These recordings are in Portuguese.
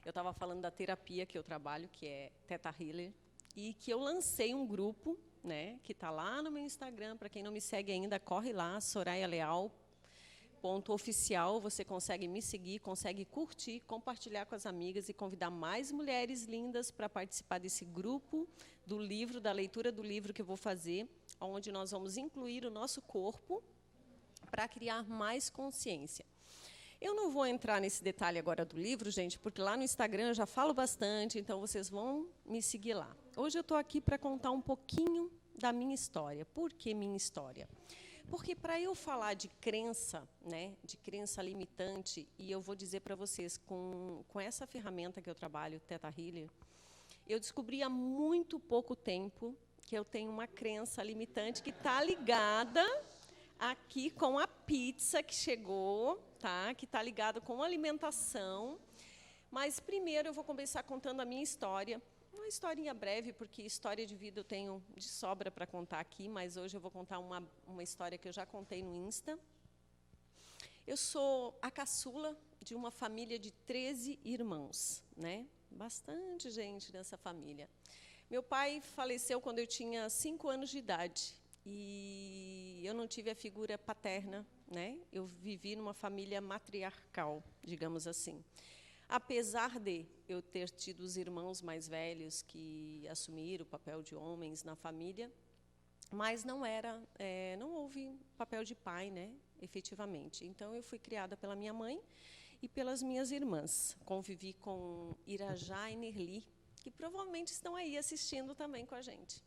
eu estava falando da terapia que eu trabalho, que é Theta Healer, e que eu lancei um grupo, né, que está lá no meu Instagram. Para quem não me segue ainda, corre lá, sorayaleal.oficial. Você consegue me seguir, consegue curtir, compartilhar com as amigas e convidar mais mulheres lindas para participar desse grupo do livro, da leitura do livro que eu vou fazer, onde nós vamos incluir o nosso corpo para criar mais consciência. Eu não vou entrar nesse detalhe agora do livro, gente, porque lá no Instagram eu já falo bastante, então vocês vão me seguir lá. Hoje eu estou aqui para contar um pouquinho da minha história. Por que minha história? Porque para eu falar de crença, né, de crença limitante, e eu vou dizer para vocês, com essa ferramenta que eu trabalho, Theta Healer, eu descobri há muito pouco tempo que eu tenho uma crença limitante que está ligada aqui com a pizza que chegou, tá? Que está ligado com alimentação. Mas primeiro eu vou começar contando a minha história. Uma historinha breve, porque história de vida eu tenho de sobra para contar aqui, mas hoje eu vou contar uma história que eu já contei no Insta. Eu sou a caçula de uma família de 13 irmãos, né? Bastante gente nessa família. Meu pai faleceu quando eu tinha 5 anos de idade. E eu não tive a figura paterna, né? Eu vivi numa família matriarcal, digamos assim. Apesar de eu ter tido os irmãos mais velhos que assumiram o papel de homens na família, mas não houve papel de pai, né? Efetivamente. Então eu fui criada pela minha mãe e pelas minhas irmãs. Convivi com Irajá e Nerli, que provavelmente estão aí assistindo também com a gente.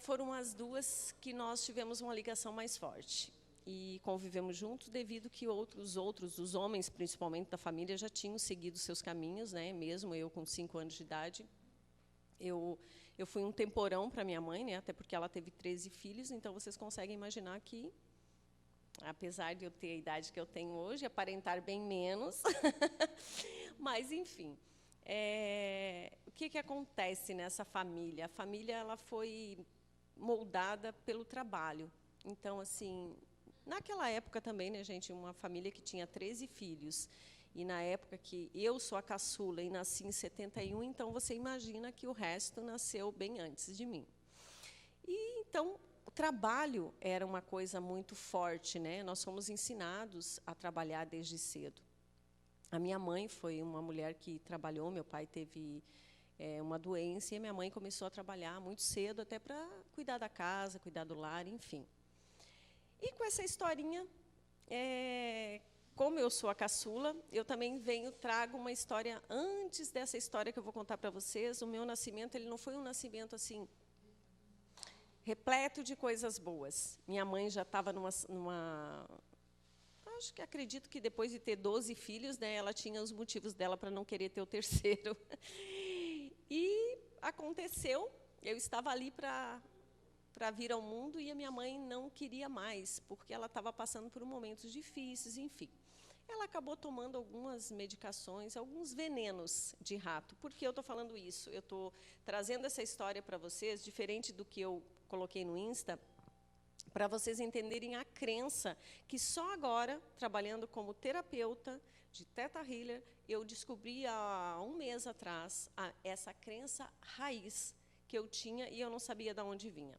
Foram as duas que nós tivemos uma ligação mais forte. E convivemos juntos devido que os homens, principalmente da família, já tinham seguido seus caminhos, né? Mesmo eu com 5 anos de idade. Eu fui um temporão para minha mãe, né? Até porque ela teve 13 filhos, então vocês conseguem imaginar que, apesar de eu ter a idade que eu tenho hoje, aparentar bem menos, mas, enfim... o que acontece nessa família? A família ela foi moldada pelo trabalho. Então, assim, naquela época também, né, gente, uma família que tinha 13 filhos, e na época que eu sou a caçula e nasci em 71, então você imagina que o resto nasceu bem antes de mim. E, então, o trabalho era uma coisa muito forte, né? Nós fomos ensinados a trabalhar desde cedo. A minha mãe foi uma mulher que trabalhou, meu pai teve uma doença, e a minha mãe começou a trabalhar muito cedo, até para cuidar da casa, cuidar do lar, enfim. E com essa historinha, como eu sou a caçula, eu também trago uma história antes dessa história que eu vou contar para vocês. O meu nascimento, ele não foi um nascimento assim repleto de coisas boas. Minha mãe já estava acredito que depois de ter 12 filhos, né, ela tinha os motivos dela para não querer ter o terceiro. E aconteceu, eu estava ali para vir ao mundo e a minha mãe não queria mais, porque ela estava passando por momentos difíceis, enfim. Ela acabou tomando algumas medicações, alguns venenos de rato. Por que eu estou falando isso? Eu estou trazendo essa história para vocês, diferente do que eu coloquei no Insta, para vocês entenderem a crença que só agora, trabalhando como terapeuta de Theta Healer, eu descobri há um mês atrás essa crença raiz que eu tinha e eu não sabia de onde vinha.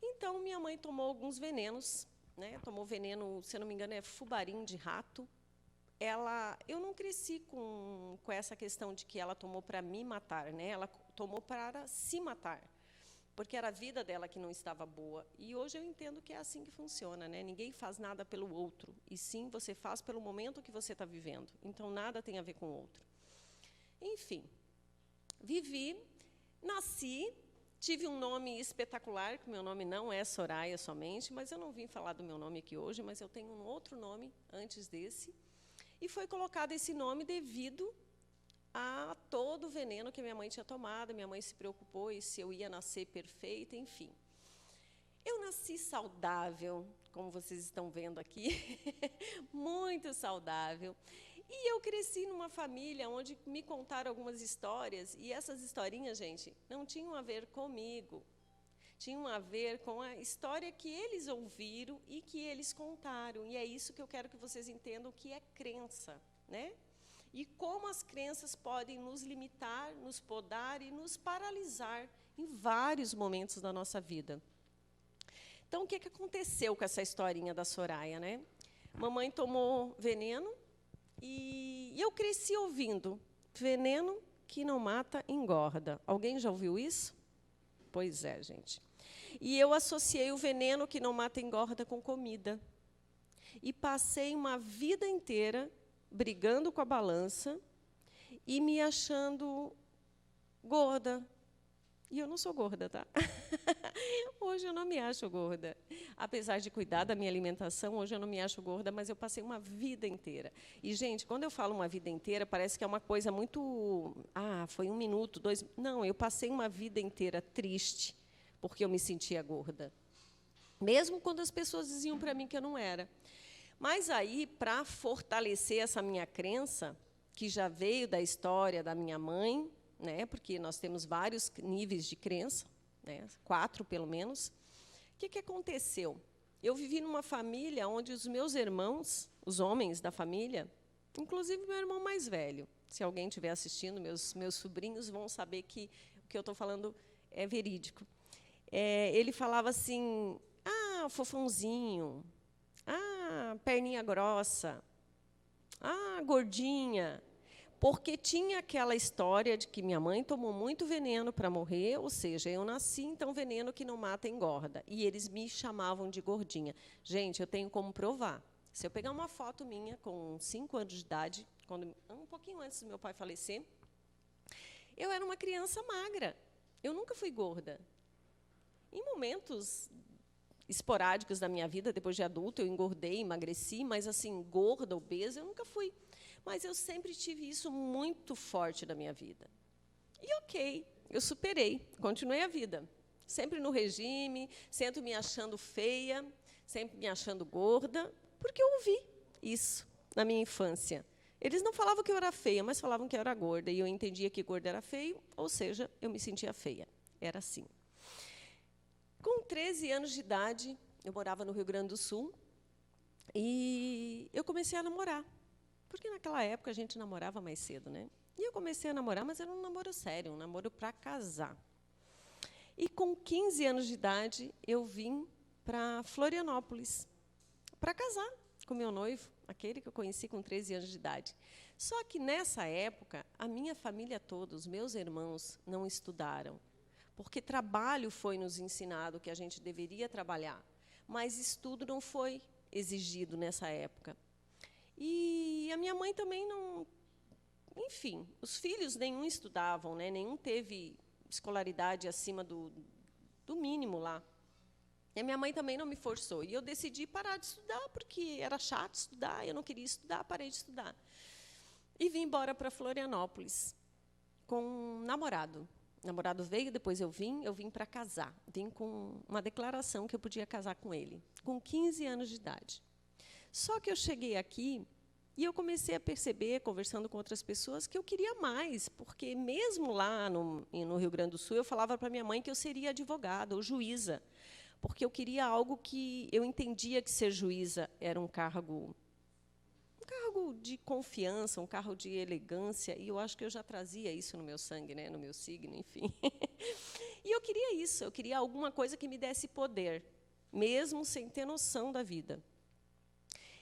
Então, minha mãe tomou alguns venenos, né? Tomou veneno, se eu não me engano, é fubarim de rato. Eu não cresci com essa questão de que ela tomou para me matar, né? Ela tomou para se matar, porque era a vida dela que não estava boa. E hoje eu entendo que é assim que funciona, né? Ninguém faz nada pelo outro, e sim você faz pelo momento que você está vivendo. Então, nada tem a ver com o outro. Enfim, vivi, nasci, tive um nome espetacular, que meu nome não é Soraya somente, mas eu não vim falar do meu nome aqui hoje, mas eu tenho um outro nome antes desse. E foi colocado esse nome devido a todo o veneno que minha mãe tinha tomado. Minha mãe se preocupou e se eu ia nascer perfeita, enfim. Eu nasci saudável, como vocês estão vendo aqui, muito saudável. E eu cresci numa família onde me contaram algumas histórias, e essas historinhas, gente, não tinham a ver comigo. Tinham a ver com a história que eles ouviram e que eles contaram. E é isso que eu quero que vocês entendam, que é crença, né? e como as crenças podem nos limitar, nos podar e nos paralisar em vários momentos da nossa vida. Então, o que aconteceu com essa historinha da Soraya, né? Mamãe tomou veneno e eu cresci ouvindo: veneno que não mata, engorda. Alguém já ouviu isso? Pois é, gente. E eu associei o veneno que não mata, engorda com comida. E passei uma vida inteira brigando com a balança e me achando gorda. E eu não sou gorda, tá? Hoje eu não me acho gorda. Apesar de cuidar da minha alimentação, hoje eu não me acho gorda, mas eu passei uma vida inteira. E, gente, quando eu falo uma vida inteira, parece que é uma coisa muito... Ah, foi 1 minuto, 2... Não, eu passei uma vida inteira triste, porque eu me sentia gorda. Mesmo quando as pessoas diziam para mim que eu não era. Mas aí, para fortalecer essa minha crença, que já veio da história da minha mãe, né, porque nós temos vários níveis de crença, né, 4 pelo menos, o que aconteceu? Eu vivi numa família onde os meus irmãos, os homens da família, inclusive meu irmão mais velho, se alguém estiver assistindo, meus sobrinhos vão saber que o que eu estou falando é verídico. Ele falava assim: ah, fofãozinho, ah, perninha grossa, ah, gordinha. Porque tinha aquela história de que minha mãe tomou muito veneno para morrer, ou seja, eu nasci, então veneno que não mata, engorda. E eles me chamavam de gordinha. Gente, eu tenho como provar. Se eu pegar uma foto minha com 5 anos de idade, um pouquinho antes do meu pai falecer, eu era uma criança magra. Eu nunca fui gorda. Em momentos esporádicos da minha vida, depois de adulto, eu engordei, emagreci, mas assim, gorda, obesa, eu nunca fui. Mas eu sempre tive isso muito forte na minha vida. E ok, eu superei, continuei a vida. Sempre no regime, sempre me achando feia, sempre me achando gorda, porque eu ouvi isso na minha infância. Eles não falavam que eu era feia, mas falavam que eu era gorda. E eu entendia que gorda era feio, ou seja, eu me sentia feia. Era assim. Com 13 anos de idade, eu morava no Rio Grande do Sul, e eu comecei a namorar. Porque naquela época a gente namorava mais cedo, né? E eu comecei a namorar, mas era um namoro sério, um namoro para casar. E com 15 anos de idade, eu vim para Florianópolis para casar com meu noivo, aquele que eu conheci com 13 anos de idade. Só que nessa época, a minha família toda, os meus irmãos, não estudaram, porque trabalho foi nos ensinado que a gente deveria trabalhar, mas estudo não foi exigido nessa época. E a minha mãe também não... Enfim, os filhos nenhum estudavam, né? Nenhum teve escolaridade acima do mínimo lá. E a minha mãe também não me forçou. E eu decidi parar de estudar, porque era chato estudar, eu não queria estudar, parei de estudar. E vim embora para Florianópolis com um namorado. O namorado veio, depois eu vim para casar. Vim com uma declaração que eu podia casar com ele, com 15 anos de idade. Só que eu cheguei aqui e eu comecei a perceber, conversando com outras pessoas, que eu queria mais, porque mesmo lá no Rio Grande do Sul, eu falava para minha mãe que eu seria advogada ou juíza, porque eu queria algo que eu entendia que ser juíza era um cargo de confiança, um cargo de elegância, e eu acho que eu já trazia isso no meu sangue, né, no meu signo, enfim. E eu queria isso, eu queria alguma coisa que me desse poder, mesmo sem ter noção da vida.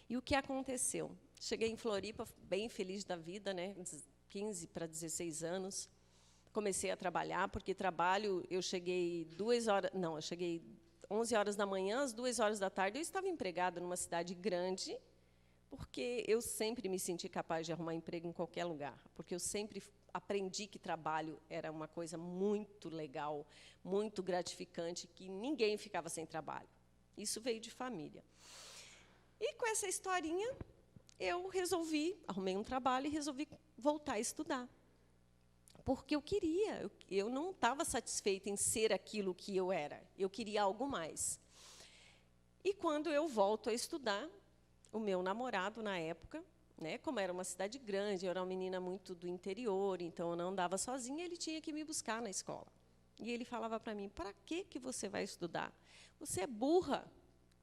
E o que aconteceu? Cheguei em Floripa, bem feliz da vida, né? 15 para 16 anos. Comecei a trabalhar, porque trabalho, eu cheguei 11 horas da manhã, às 2 horas da tarde, eu estava empregada numa cidade grande, porque eu sempre me senti capaz de arrumar emprego em qualquer lugar, porque eu sempre aprendi que trabalho era uma coisa muito legal, muito gratificante, que ninguém ficava sem trabalho. Isso veio de família. E com essa historinha, eu arrumei um trabalho e resolvi voltar a estudar. Porque eu queria, eu não estava satisfeita em ser aquilo que eu era, eu queria algo mais. E quando eu volto a estudar, o meu namorado, na época, né, como era uma cidade grande, eu era uma menina muito do interior, então eu não andava sozinha, ele tinha que me buscar na escola. E ele falava para mim: para que você vai estudar? Você é burra,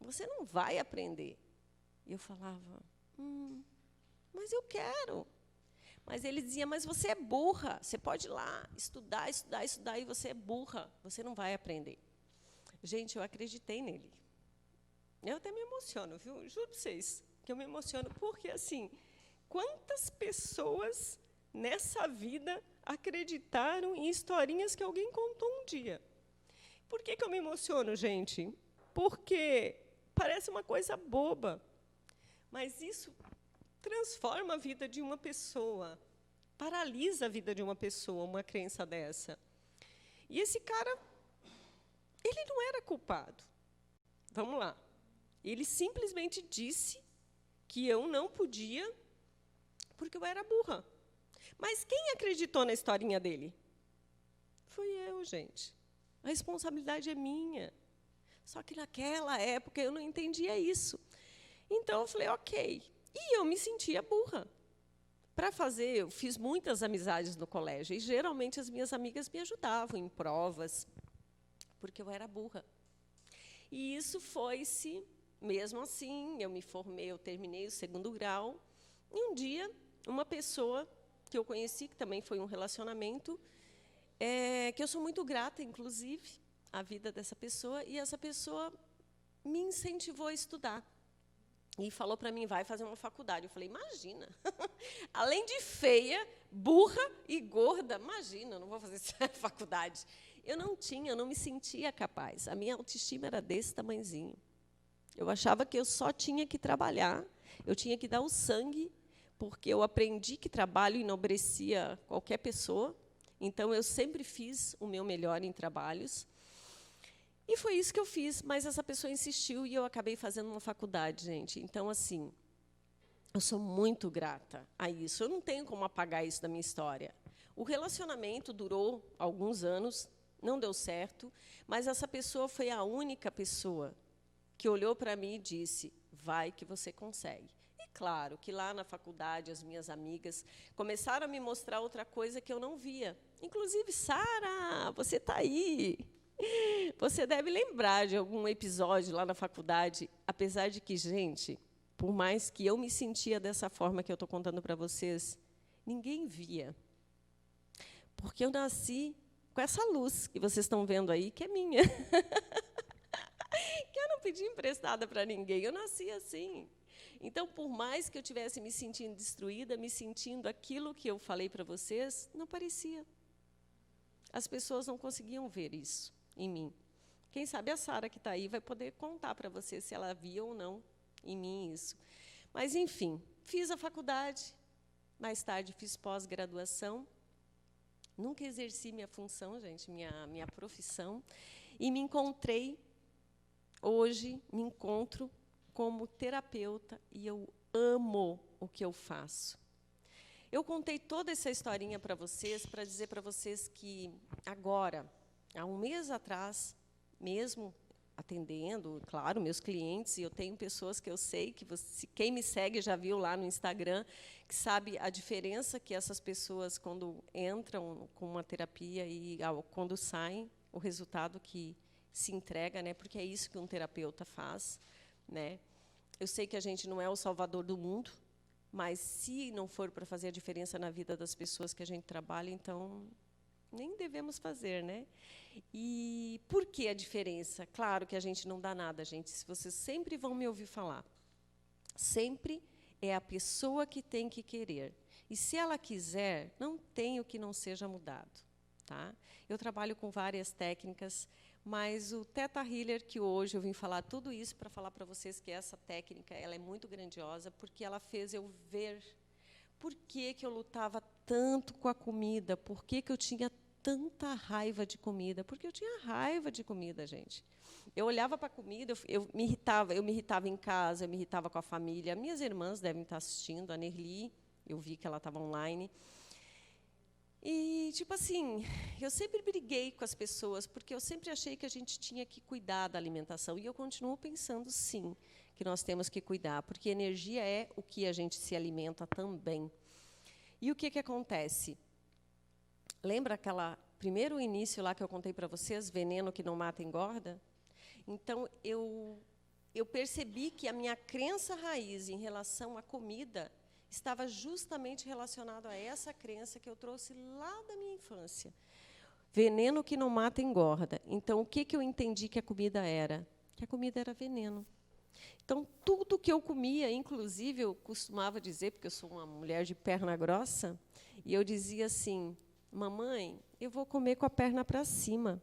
você não vai aprender. E eu falava: mas eu quero. Mas ele dizia, mas você é burra, você pode ir lá estudar, estudar, estudar, e você é burra, você não vai aprender. Gente, eu acreditei nele. Eu até me emociono, viu? Juro para vocês que eu me emociono, porque, assim, quantas pessoas nessa vida acreditaram em historinhas que alguém contou um dia? Por que eu me emociono, gente? Porque parece uma coisa boba, mas isso transforma a vida de uma pessoa, paralisa a vida de uma pessoa, uma crença dessa. E esse cara, ele não era culpado. Vamos lá. Ele simplesmente disse que eu não podia porque eu era burra. Mas quem acreditou na historinha dele? Fui eu, gente. A responsabilidade é minha. Só que naquela época eu não entendia isso. Então eu falei, ok. E eu me sentia burra. Para fazer, eu fiz muitas amizades no colégio, e geralmente as minhas amigas me ajudavam em provas, porque eu era burra. E isso foi-se, mesmo assim, eu me formei, eu terminei o 2º grau, e um dia, uma pessoa que eu conheci, que também foi um relacionamento, que eu sou muito grata, inclusive, à vida dessa pessoa, e essa pessoa me incentivou a estudar. E falou para mim, vai fazer uma faculdade. Eu falei, imagina, além de feia, burra e gorda, imagina, eu não vou fazer essa faculdade. Eu não me sentia capaz. A minha autoestima era desse tamanhozinho. Eu achava que eu só tinha que trabalhar, eu tinha que dar o sangue, porque eu aprendi que trabalho enobrecia qualquer pessoa. Então, eu sempre fiz o meu melhor em trabalhos. E foi isso que eu fiz, mas essa pessoa insistiu e eu acabei fazendo uma faculdade, gente. Então, assim, eu sou muito grata a isso. Eu não tenho como apagar isso da minha história. O relacionamento durou alguns anos, não deu certo, mas essa pessoa foi a única pessoa que olhou para mim e disse, vai que você consegue. E, claro, que lá na faculdade, as minhas amigas começaram a me mostrar outra coisa que eu não via. Inclusive, Sara, você está aí. Você deve lembrar de algum episódio lá na faculdade, apesar de que, gente, por mais que eu me sentia dessa forma que eu estou contando para vocês, ninguém via. Porque eu nasci com essa luz que vocês estão vendo aí, que é minha. Que eu não pedi emprestada para ninguém, eu nasci assim. Então, por mais que eu tivesse me sentindo destruída, me sentindo aquilo que eu falei para vocês, não parecia. As pessoas não conseguiam ver isso em mim. Quem sabe a Sara, que está aí, vai poder contar para você se ela via ou não em mim isso. Mas, enfim, fiz a faculdade, mais tarde fiz pós-graduação, nunca exerci minha função, gente, minha profissão, e me encontrei, hoje, me encontro como terapeuta, e eu amo o que eu faço. Eu contei toda essa historinha para vocês, para dizer para vocês que agora, há um mês atrás, mesmo atendendo, claro, meus clientes, e eu tenho pessoas que eu sei, que quem me segue já viu lá no Instagram, que sabe a diferença que essas pessoas, quando entram com uma terapia e quando saem, o resultado que se entrega, né, porque é isso que um terapeuta faz. Né? Eu sei que a gente não é o salvador do mundo, mas se não for para fazer a diferença na vida das pessoas que a gente trabalha, então nem devemos fazer, né? E por que a diferença? Claro que a gente não dá nada, gente. Se vocês sempre vão me ouvir falar, sempre é a pessoa que tem que querer. E se ela quiser, não tem o que não seja mudado, tá? Eu trabalho com várias técnicas, mas o Theta Healer, que hoje eu vim falar tudo isso para falar para vocês que essa técnica ela é muito grandiosa, porque ela fez eu ver por que eu lutava tanto com a comida, por que eu tinha tanta raiva de comida, porque eu tinha raiva de comida, gente. Eu olhava para a comida, eu me irritava em casa, eu me irritava com a família. Minhas irmãs devem estar assistindo, a Nerli, eu vi que ela estava online. E, tipo assim, eu sempre briguei com as pessoas, porque eu sempre achei que a gente tinha que cuidar da alimentação. E eu continuo pensando, sim, que nós temos que cuidar, porque energia é o que a gente se alimenta também. E o que acontece? Lembra aquele primeiro início lá que eu contei para vocês, veneno que não mata engorda? Então, eu percebi que a minha crença raiz em relação à comida, estava justamente relacionado a essa crença que eu trouxe lá da minha infância. Veneno que não mata engorda. Então, o que eu entendi que a comida era? Que a comida era veneno. Então, tudo que eu comia, inclusive, eu costumava dizer, porque eu sou uma mulher de perna grossa, e eu dizia assim, mamãe, eu vou comer com a perna para cima,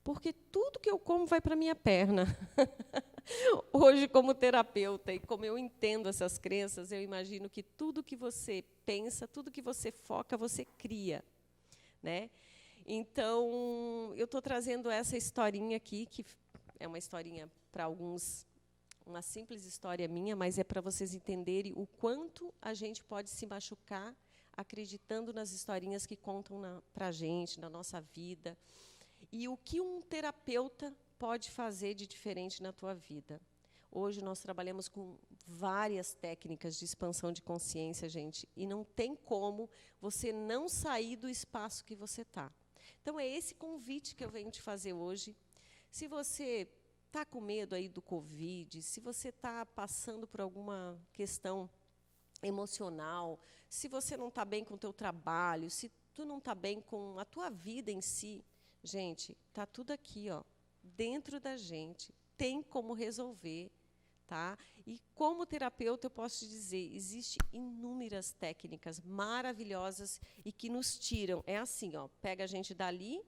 porque tudo que eu como vai para a minha perna. Hoje, como terapeuta, e como eu entendo essas crenças, eu imagino que tudo que você pensa, tudo que você foca, você cria, né? Então, eu estou trazendo essa historinha aqui, que é uma historinha para alguns, uma simples história minha, mas é para vocês entenderem o quanto a gente pode se machucar acreditando nas historinhas que contam para a gente, na nossa vida, e o que um terapeuta pode fazer de diferente na tua vida. Hoje nós trabalhamos com várias técnicas de expansão de consciência, gente, e não tem como você não sair do espaço que você está. Então, é esse convite que eu venho te fazer hoje. Se você está com medo aí do Covid, se você está passando por alguma questão emocional, se você não está bem com o teu trabalho, se tu não está bem com a tua vida em si, gente, está tudo aqui, ó, dentro da gente, tem como resolver, tá? E como terapeuta eu posso te dizer, existem inúmeras técnicas maravilhosas e que nos tiram, é assim, ó, pega a gente dali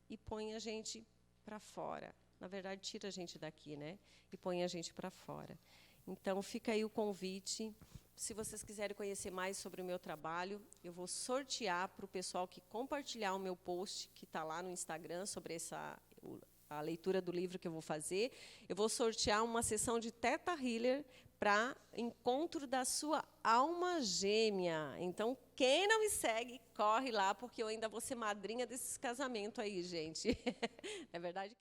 e põe a gente para fora. Na verdade, tira a gente daqui, né? E põe a gente para fora. Então, fica aí o convite. Se vocês quiserem conhecer mais sobre o meu trabalho, eu vou sortear para o pessoal que compartilhar o meu post, que está lá no Instagram, sobre a leitura do livro que eu vou fazer. Eu vou sortear uma sessão de Theta Healer para encontro da sua alma gêmea. Então, quem não me segue, corre lá, porque eu ainda vou ser madrinha desses casamentos aí, gente. É verdade que